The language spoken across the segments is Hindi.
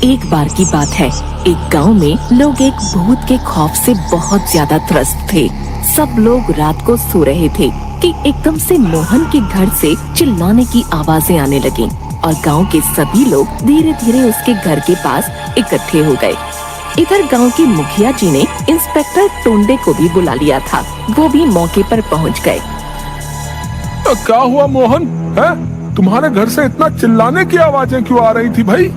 एक बार की बात है, एक गांव में लोग एक भूत के खौफ से बहुत ज्यादा त्रस्त थे। सब लोग रात को सो रहे थे कि एकदम से मोहन के घर से चिल्लाने की आवाजें आने लगीं और गांव के सभी लोग धीरे धीरे उसके घर के पास इकट्ठे हो गए। इधर गांव के मुखिया जी ने इंस्पेक्टर टोंडे को भी बुला लिया था। वो भी मौके पर पहुंच गए। क्या हुआ मोहन? है तुम्हारे घर से इतना चिल्लाने की आवाजें क्यों आ रही थी भाई?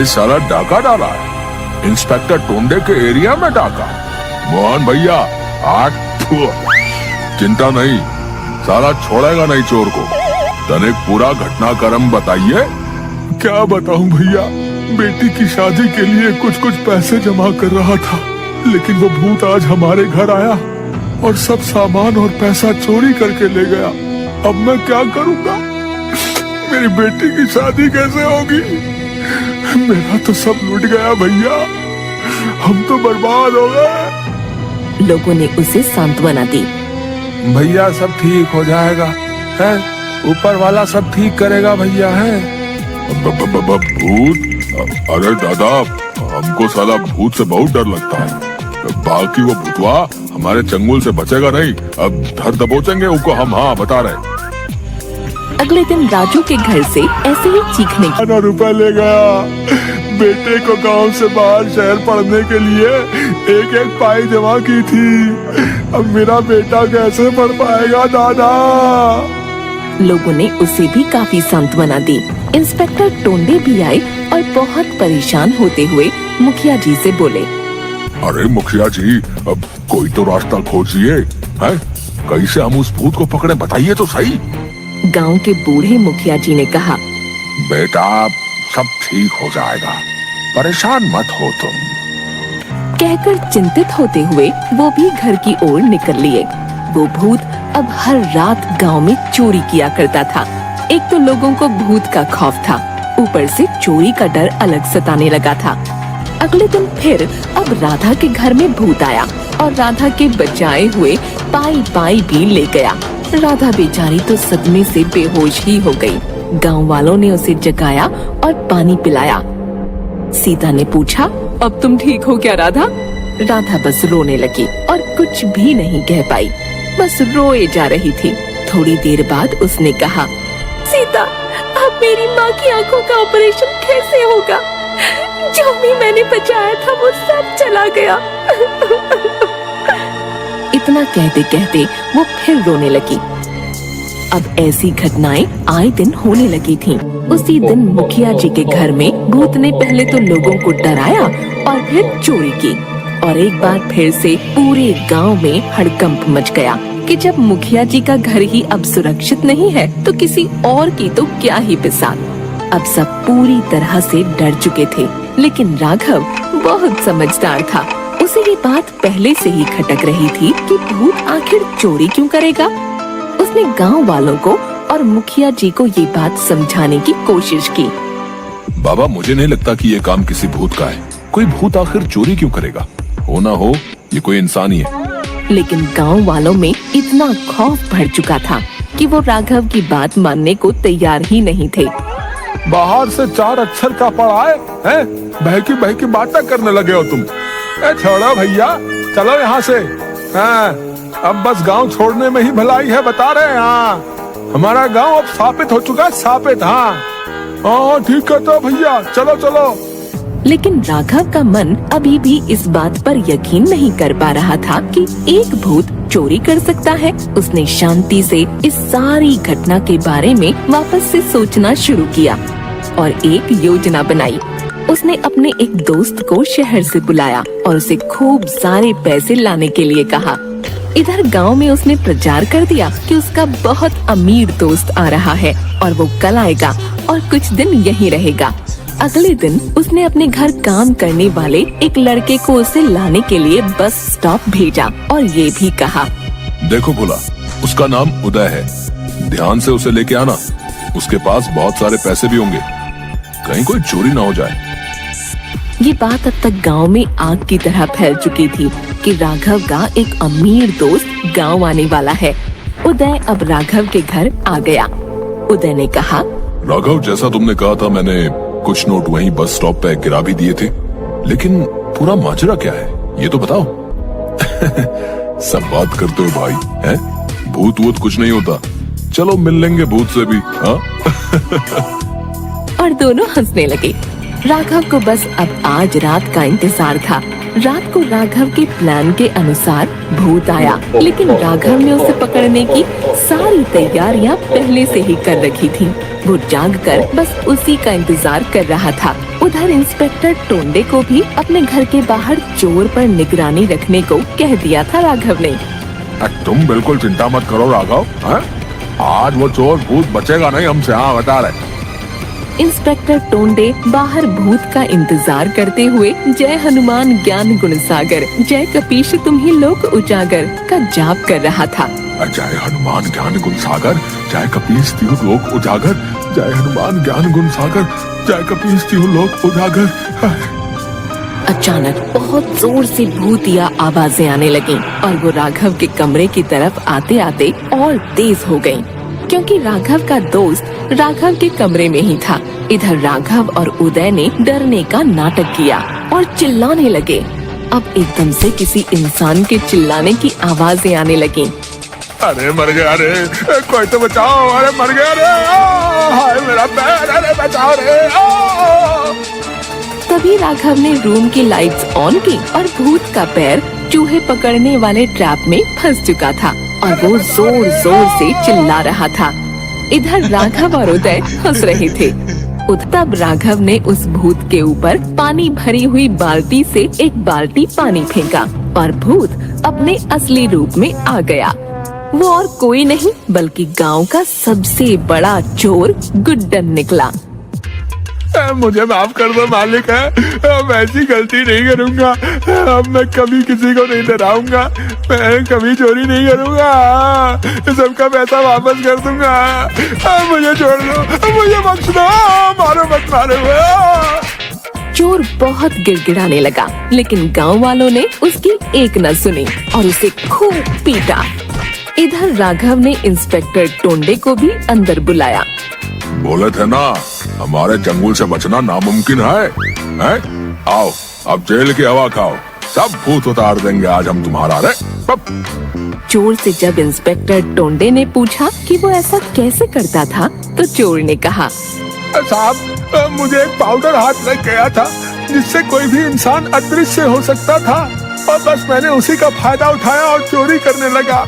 साला डाका डाला है, इंस्पेक्टर टोंडे के एरिया में डाका। मोहन भैया चिंता नहीं, साला छोड़ेगा नहीं चोर को। तनिक पूरा घटनाक्रम बताइए। क्या बताऊं भैया, बेटी की शादी के लिए कुछ पैसे जमा कर रहा था, लेकिन वो भूत आज हमारे घर आया और सब सामान और पैसा चोरी करके ले गया। अब मैं क्या करूंगा? मेरी बेटी की शादी कैसे होगी? मेरा तो सब लूट गया भैया, हम तो बर्बाद हो गए। लोगों ने उसे सांत्वना दी। भैया सब ठीक हो जाएगा, है ऊपर वाला सब ठीक करेगा भैया। है भूत? अरे दादा, हमको साला भूत से बहुत डर लगता है। बाकी वो भूतवा हमारे चंगुल से बचेगा नहीं। अब धर दबोचेंगे उसको हम। हाँ बता रहे। अगले दिन राजू के घर से ऐसे ही चीखने की रुपए ले गया। बेटे को गांव से बाहर शहर पढ़ने के लिए एक पाई जमा की थी। अब मेरा बेटा कैसे पढ़ पाएगा दादा? लोगों ने उसे भी काफी सांत्वना दी। इंस्पेक्टर टोंडे भी आए और बहुत परेशान होते हुए मुखिया जी से बोले, अरे मुखिया जी, अब कोई तो रास्ता खोजिए। है कैसे हम उस भूत को पकड़े, बताइए तो सही। गांव के बूढ़े मुखिया जी ने कहा, बेटा सब ठीक हो जाएगा, परेशान मत हो तुम। कहकर चिंतित होते हुए वो भी घर की ओर निकल लिए। वो भूत अब हर रात गांव में चोरी किया करता था। एक तो लोगों को भूत का खौफ था, ऊपर से चोरी का डर अलग सताने लगा था। अगले दिन फिर अब राधा के घर में भूत आया और राधा के बचाए हुए पाई भी ले गया। राधा बेचारी तो सदमे से बेहोश ही हो गई। गांव वालों ने उसे जगाया और पानी पिलाया। सीता ने पूछा, अब तुम ठीक हो क्या राधा? राधा बस रोने लगी और कुछ भी नहीं कह पाई, बस रोए जा रही थी। थोड़ी देर बाद उसने कहा, सीता, अब मेरी माँ की आंखों का ऑपरेशन कैसे होगा? जो भी मैंने बचाया था वो सब चला गया। इतना कहते कहते वो फिर रोने लगी। अब ऐसी घटनाएं आए दिन होने लगी थीं। उसी दिन मुखिया जी के घर में भूत ने पहले तो लोगों को डराया और फिर चोरी की। और एक बार फिर से पूरे गांव में हड़कंप मच गया कि जब मुखिया जी का घर ही अब सुरक्षित नहीं है तो किसी और की तो क्या ही बिसात। अब सब पूरी तरह से डर चुके थे, लेकिन राघव बहुत समझदार था। उसे ये बात पहले से ही खटक रही थी कि भूत आखिर चोरी क्यों करेगा। उसने गांव वालों को और मुखिया जी को ये बात समझाने की कोशिश की। बाबा, मुझे नहीं लगता कि ये काम किसी भूत का है। कोई भूत आखिर चोरी क्यों करेगा? हो ना हो ये कोई इंसान ही है। लेकिन गांव वालों में इतना खौफ भर चुका था कि वो राघव की बात मानने को तैयार ही नहीं थे। बाहर से 4 अक्षर का पढ़ा है, बहकी बातें करने लगे हो तुम। छोड़ो भैया, चलो यहाँ से। अब बस गांव छोड़ने में ही भलाई है, बता रहे हैं। हाँ, हमारा गांव अब स्थापित हो चुका है, स्थापित। हाँ ठीक है तो भैया, चलो चलो। लेकिन राघव का मन अभी भी इस बात पर यकीन नहीं कर पा रहा था कि एक भूत चोरी कर सकता है। उसने शांति से इस सारी घटना के बारे में वापस से सोचना शुरू किया और एक योजना बनाई। उसने अपने एक दोस्त को शहर से बुलाया और उसे खूब सारे पैसे लाने के लिए कहा। इधर गांव में उसने प्रचार कर दिया कि उसका बहुत अमीर दोस्त आ रहा है और वो कल आएगा और कुछ दिन यहीं रहेगा। अगले दिन उसने अपने घर काम करने वाले एक लड़के को उसे लाने के लिए बस स्टॉप भेजा और ये भी कहा, देखो भोला, उसका नाम उदय है, ध्यान से उसे लेके आना। उसके पास बहुत सारे पैसे भी होंगे, कहीं कोई चोरी ना हो जाए। ये बात अब तक गांव में आग की तरह फैल चुकी थी कि राघव का एक अमीर दोस्त गांव आने वाला है। उदय अब राघव के घर आ गया। उदय ने कहा, राघव, जैसा तुमने कहा था मैंने कुछ नोट वहीं बस स्टॉप पे गिरा भी दिए थे, लेकिन पूरा माजरा क्या है ये तो बताओ। सब बात करते हो भाई, हैं? भूत वूत कुछ नहीं होता, चलो मिल लेंगे भूत से भी, हाँ? और दोनों हंसने लगे। राघव को बस अब आज रात का इंतजार था। रात को राघव के प्लान के अनुसार भूत आया, लेकिन राघव ने उसे पकड़ने की सारी तैयारियां पहले से ही कर रखी थी। वो जागकर बस उसी का इंतजार कर रहा था। उधर इंस्पेक्टर टोंडे को भी अपने घर के बाहर चोर पर निगरानी रखने को कह दिया था राघव ने। तुम बिल्कुल चिंता मत करो राघव, हैं? आज वो चोर भूत बचेगा नहीं हमसे, हाँ बता रहे। इंस्पेक्टर टोंडे बाहर भूत का इंतजार करते हुए जय हनुमान ज्ञान गुण सागर, जय कपीश तुम्ही लोक उजागर का जाप कर रहा था। जय हनुमान ज्ञान गुण सागर, जय कपीश तिहु लोक उजागर, जय हनुमान ज्ञान गुण सागर, जय कपीश तिहु लोक उजागर। अचानक बहुत जोर से भूतिया आवाजें आने लगीं और वो राघव के कमरे की तरफ आते आते और तेज हो गईं, क्योंकि राघव का दोस्त राघव के कमरे में ही था। इधर राघव और उदय ने डरने का नाटक किया और चिल्लाने लगे। अब एकदम से किसी इंसान के चिल्लाने की आवाजें आने लगीं। अरे मर गया रे, कोई तो बचाओ, अरे मर गया रे, हाय मेरा पैर, अरे बचाओ रे। तभी राघव ने रूम की लाइट्स ऑन की और भूत का पैर चूहे पकड़ने वाले ट्रैप में फंस चुका था और वो जोर जोर से चिल्ला रहा था। इधर राघव और उदय हंस रहे थे। तब राघव ने उस भूत के ऊपर पानी भरी हुई बाल्टी से एक बाल्टी पानी फेंका और भूत अपने असली रूप में आ गया। वो और कोई नहीं बल्कि गांव का सबसे बड़ा चोर गुड्डन निकला। मुझे माफ कर दो मालिक, है अब ऐसी गलती नहीं करूंगा। अब मैं कभी किसी को नहीं डराऊंगा, मैं कभी चोरी नहीं करूंगा, सबका पैसा वापस कर दूंगा। मुझे छोड़ दो, मुझे बख्श दो, मारो मत मारो। चोर बहुत गिड़गिड़ाने लगा, लेकिन गांव वालों ने उसकी एक न सुनी और उसे खूब पीटा। इधर राघव ने इंस्पेक्टर टोंडे को भी अंदर बुलाया। बोले थे ना हमारे चंगुल से बचना नामुमकिन है, हैं? आओ अब जेल की हवा खाओ, सब भूत उतार देंगे आज हम तुम्हारा। रे चोर से जब इंस्पेक्टर टोंडे ने पूछा कि वो ऐसा कैसे करता था, तो चोर ने कहा, साहब मुझे एक पाउडर हाथ लग गया था जिससे कोई भी इंसान अदृश्य हो सकता था और बस मैंने उसी का फायदा उठाया और चोरी करने लगा।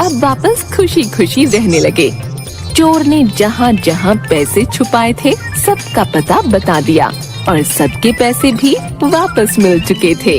अब वापस खुशी खुशी रहने लगे। चोर ने जहाँ जहाँ पैसे छुपाए थे सबका पता बता दिया और सबके पैसे भी वापस मिल चुके थे।